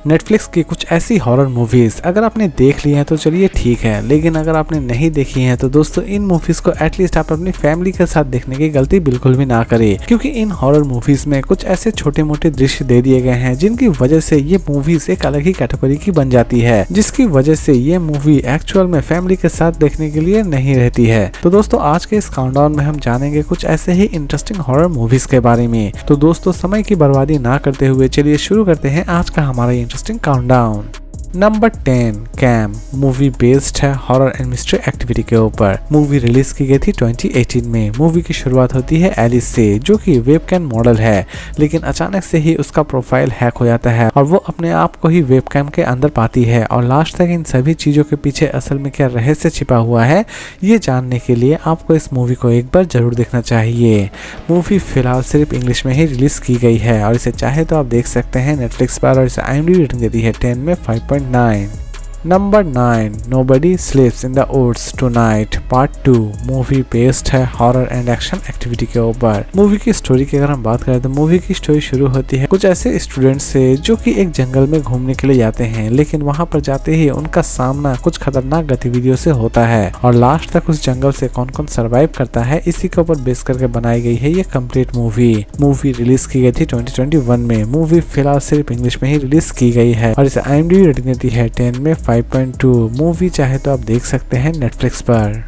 Netflix की कुछ ऐसी हॉरर मूवीज अगर आपने देख ली हैं तो चलिए ठीक है, लेकिन अगर आपने नहीं देखी हैं तो दोस्तों इन मूवीज को एटलीस्ट आप अपनी फैमिली के साथ देखने की गलती बिल्कुल भी ना करें, क्योंकि इन हॉरर मूवीज में कुछ ऐसे छोटे मोटे दृश्य दे दिए गए हैं जिनकी वजह से ये मूवीज एक अलग ही कैटेगरी की बन जाती है, जिसकी वजह से ये मूवी एक्चुअल में फैमिली के साथ देखने के लिए नहीं रहती है। तो दोस्तों आज के इस काउंटडाउन में हम जानेंगे कुछ ऐसे ही इंटरेस्टिंग हॉरर मूवीज के बारे में। तो दोस्तों समय की बर्बादी ना करते हुए चलिए शुरू करते हैं आज का हमारा interesting countdown. Number 10 Cam movie based है हॉरर एंड मिस्ट्री एक्टिविटी के ऊपर। मूवी रिलीज की गई थी 2018 में। मूवी की शुरुआत होती है एलिस से, जो कि वेबकैम मॉडल है, लेकिन अचानक से ही उसका प्रोफाइल हैक हो जाता है और वो अपने आप को ही वेबकैम के अंदर पाती है। और लास्ट तक इन सभी चीजों के पीछे असल में क्या रहस्य छिपा हुआ है ये जानने के लिए आपको इस मूवी को एक बार जरूर देखना चाहिए। मूवी फिलहाल सिर्फ इंग्लिश में ही रिलीज की गई है और इसे चाहे तो आप देख सकते हैं नेटफ्लिक्स पर, और इसे IMDb रेटिंग देती है 10 में 5.9। Number 9 nobody sleeps in the woods tonight part 2 movie based है हॉरर एंड एक्शन एक्टिविटी के ऊपर। मूवी की स्टोरी की अगर हम बात करें तो मूवी की स्टोरी शुरू होती है कुछ ऐसे स्टूडेंट्स से जो कि एक जंगल में घूमने के लिए जाते हैं, लेकिन वहां पर जाते ही उनका सामना कुछ खतरनाक गतिविधियों से होता है और लास्ट तक उस जंगल से कौन कौन सर्वाइव करता है इसी के ऊपर बेस करके बनाई गई है ये कंप्लीट मूवी। मूवी रिलीज की गई थी 2021 में। मूवी फिलहाल सिर्फ इंग्लिश में ही रिलीज की गई है और इसे IMDb रेटिंग देती है 10 में 5.2। मूवी चाहे तो आप देख सकते हैं नेटफ्लिक्स पर।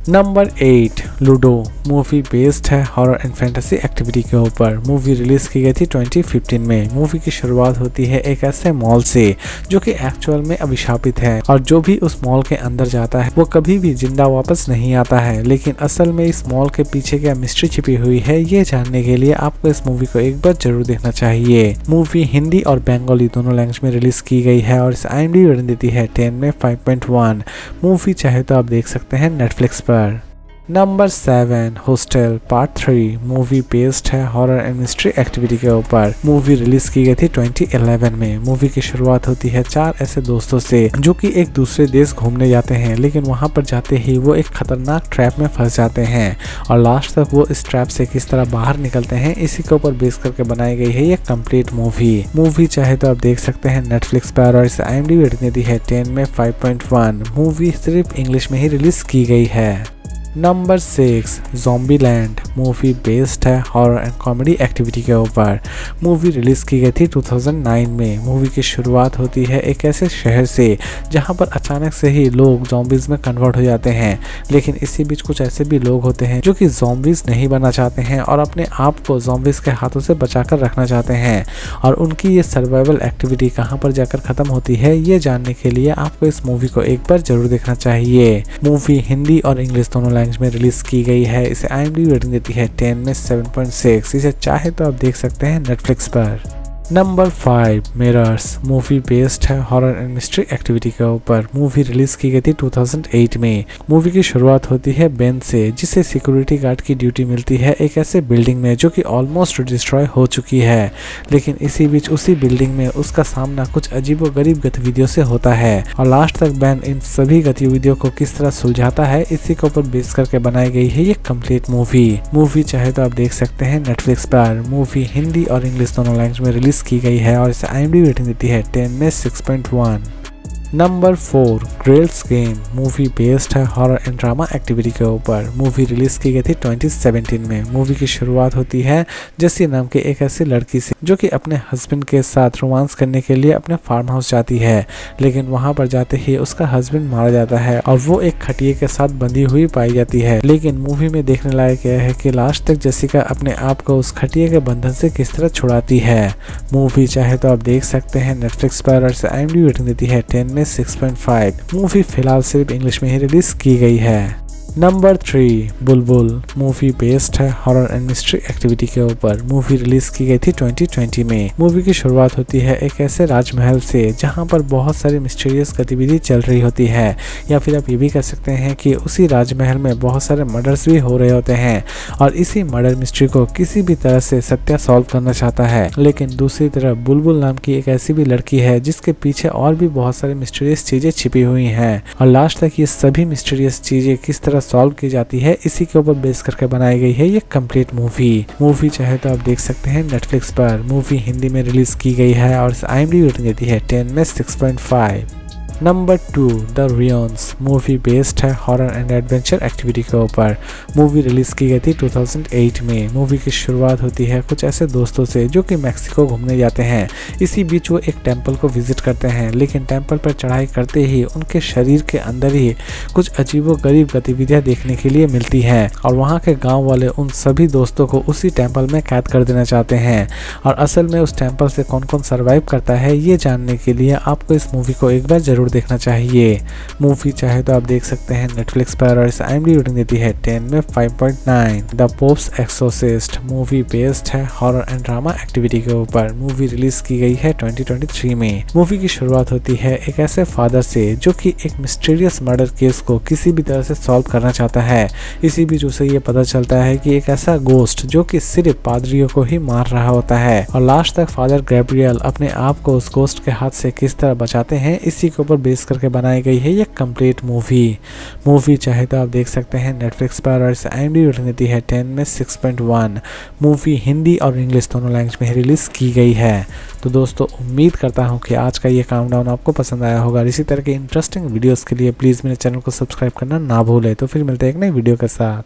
नंबर 8 लूडो मूवी बेस्ड है हॉरर एंड फैंटेसी एक्टिविटी के ऊपर। मूवी रिलीज की गई थी 2015 में। मूवी की शुरुआत होती है एक ऐसे मॉल से जो कि एक्चुअल में अभिशापित है और जो भी उस मॉल के अंदर जाता है वो कभी भी जिंदा वापस नहीं आता है, लेकिन असल में इस मॉल के पीछे क्या मिस्ट्री छिपी हुई है ये जानने के लिए आपको इस मूवी को एक बार जरूर देखना चाहिए। मूवी हिंदी और बंगाली दोनों लैंग्वेज में रिलीज की गई है और इसे IMDb रेटिंग देती है 10 में 5.1। मूवी चाहे तो आप देख सकते हैं नेटफ्लिक्स पर। Number 7 hostel part 3 movie based है हॉरर एंड मिस्ट्री एक्टिविटी के ऊपर। मूवी रिलीज की गई थी 2011 में। मूवी की शुरुआत होती है 4 ऐसे दोस्तों से जो कि एक दूसरे देश घूमने जाते हैं, लेकिन वहां पर जाते ही वो एक खतरनाक ट्रैप में फंस जाते हैं और लास्ट तक वो इस ट्रैप से किस तरह बाहर निकलते हैं इसी के ऊपर बेस करके बनाई गई है ये कंप्लीट मूवी। मूवी चाहे तो आप देख सकते हैं नेटफ्लिक्स पर और इसे IMDb रेटिंग देती है 10 में 5.1। मूवी सिर्फ इंग्लिश में ही रिलीज की गई है। नंबर 6 ज़ॉम्बीलैंड मूवी बेस्ड है हॉरर एंड कॉमेडी एक्टिविटी के ऊपर। मूवी रिलीज की गई थी 2009 में। मूवी की शुरुआत होती है एक ऐसे शहर से जहां पर अचानक से ही लोग ज़ॉम्बीज में कन्वर्ट हो जाते हैं, लेकिन इसी बीच कुछ ऐसे भी लोग होते हैं जो कि ज़ॉम्बीज नहीं बनना चाहते हैं और अपने आप को ज़ॉम्बीज के हाथों से बचाकर रखना चाहते हैं, और उनकी ये सर्वाइवल एक्टिविटी कहां पर जाकर खत्म होती है ये जानने के लिए आपको इस मूवी को एक बार जरूर देखना चाहिए। मूवी हिंदी और इंग्लिश दोनों में रिलीज की गई है। इसे IMDb रेटिंग देती है 10 में 7.6। इसे चाहे तो आप देख सकते हैं नेटफ्लिक्स पर। नंबर 5 मिरर्स मूवी बेस्ड है हॉरर एंड मिस्ट्री एक्टिविटी के ऊपर। मूवी रिलीज की गई थी 2008 में। मूवी की शुरुआत होती है बेन से, जिसे सिक्योरिटी गार्ड की ड्यूटी मिलती है एक ऐसे बिल्डिंग में जो कि ऑलमोस्ट डिस्ट्रॉय हो चुकी है, लेकिन इसी बीच उसी बिल्डिंग में उसका सामना कुछ अजीबोगरीब गतिविधियों से होता है और लास्ट तक बेन इन सभी गतिविधियों को किस तरह सुलझाता है इसी के ऊपर बेस करके बनाई गई है ये कंप्लीट मूवी। मूवी चाहे तो आप देख सकते हैं नेटफ्लिक्स पर। मूवी हिंदी और इंग्लिश दोनों लैंग्वेज में रिलीज की गई है और इसे IMDb रेटिंग देती है 10 में 6.1। नंबर 4 ग्रेल्स गेम मूवी बेस्ड है हॉरर एंड ड्रामा एक्टिविटी के ऊपर। मूवी रिलीज की गई थी 2017 में। मूवी की शुरुआत होती है जेसी नाम के एक ऐसी लड़की से जो कि अपने हस्बैंड के साथ रोमांस करने के लिए अपने फार्म हाउस जाती है, लेकिन वहां पर जाते ही उसका हस्बैंड मारा जाता है और वो एक खटिए के साथ बंधी हुई पाई जाती है। लेकिन मूवी में देखने लायक यह है कि लास्ट तक जेसिका अपने आप को उस खटिए के बंधन से किस तरह छुड़ाती है। मूवी चाहे तो आप देख सकते हैं नेटफ्लिक्स पर और इसे IMDb रेटिंग देती है 10 में 6.5। मूवी फिलहाल सिर्फ इंग्लिश में ही रिलीज की गई है। नंबर 3 बुलबुल मूवी बेस्ड है हॉरर एंड मिस्ट्री एक्टिविटी के ऊपर। मूवी रिलीज की गई थी 2020 में। मूवी की शुरुआत होती है एक ऐसे राजमहल से जहां पर बहुत सारी मिस्टीरियस गतिविधि चल रही होती है, या फिर आप ये भी कह सकते हैं कि उसी राजमहल में बहुत सारे मर्डर्स भी हो रहे होते हैं और इसी मर्डर मिस्ट्री को किसी भी तरह से सत्या सॉल्व करना चाहता है। लेकिन दूसरी तरफ बुलबुल नाम की एक ऐसी भी लड़की है जिसके पीछे और भी बहुत सारी मिस्टीरियस चीजें छिपी हुई हैं और लास्ट तक ये सभी मिस्टीरियस चीजें किस तरह सॉल्व की जाती है, इसी के ऊपर बेस करके बनाई गई है ये कंप्लीट मूवी चाहे तो आप देख सकते हैं नेटफ्लिक्स पर। मूवी हिंदी में रिलीज की गई है और इस IMDb रेटिंग देती है 10 में 6.5। नंबर 2 द रियंस मूवी बेस्ड है हॉरर एंड एडवेंचर एक्टिविटी के ऊपर। मूवी रिलीज की गई थी 2008 में। मूवी की शुरुआत होती है कुछ ऐसे दोस्तों से जो कि मैक्सिको घूमने जाते हैं। इसी बीच वो एक टेंपल को विजिट करते हैं, लेकिन टेंपल पर चढ़ाई करते ही उनके शरीर के अंदर ही कुछ अजीबोगरीब गतिविधियां देखने के लिए मिलती हैं और वहाँ के गाँव वाले उन सभी दोस्तों को उसी टेंपल में कैद कर देना चाहते हैं। और असल में उस टेंपल से कौन कौन सर्वाइव करता है ये जानने के लिए आपको इस मूवी को एक बार जरूर देखना चाहिए। मूवी चाहे तो आप देख सकते हैं नेटफ्लिक्स पर और इस IMDb रेटिंग देती है 10 में 5.9। द पोप्स एक्सोर्सिस्ट मूवी बेस्ड है हॉरर एंड ड्रामा एक्टिविटी के ऊपर। मूवी रिलीज की गई है 2023 में। मूवी की शुरुआत होती है एक ऐसे फादर से जो कि एक मिस्टीरियस मर्डर केस को किसी भी तरह से सॉल्व करना चाहता है। इसी बीच उसे ये पता चलता है कि एक ऐसा गोस्ट जो कि सिर्फ पादरियों को ही मार रहा होता है और लास्ट तक फादर गैब्रियल अपने आप को उस गोस्ट के हाथ से किस तरह बचाते हैं, इसी के ऊपर बेस करके बनाई गई है ये कंप्लीट मूवी चाहे तो आप देख सकते हैं नेटफ्लिक्स पर और इस IMDb रेटिंग देती है 10 में 6.1। मूवी हिंदी और इंग्लिश दोनों लैंग्वेज में रिलीज की गई है। तो दोस्तों उम्मीद करता हूँ कि आज का ये काउंटडाउन आपको पसंद आया होगा। इसी तरह के इंटरेस्टिंग वीडियोस के लिए प्लीज़ मेरे चैनल को सब्सक्राइब करना ना भूलें। तो फिर मिलते हैं एक नई वीडियो के साथ।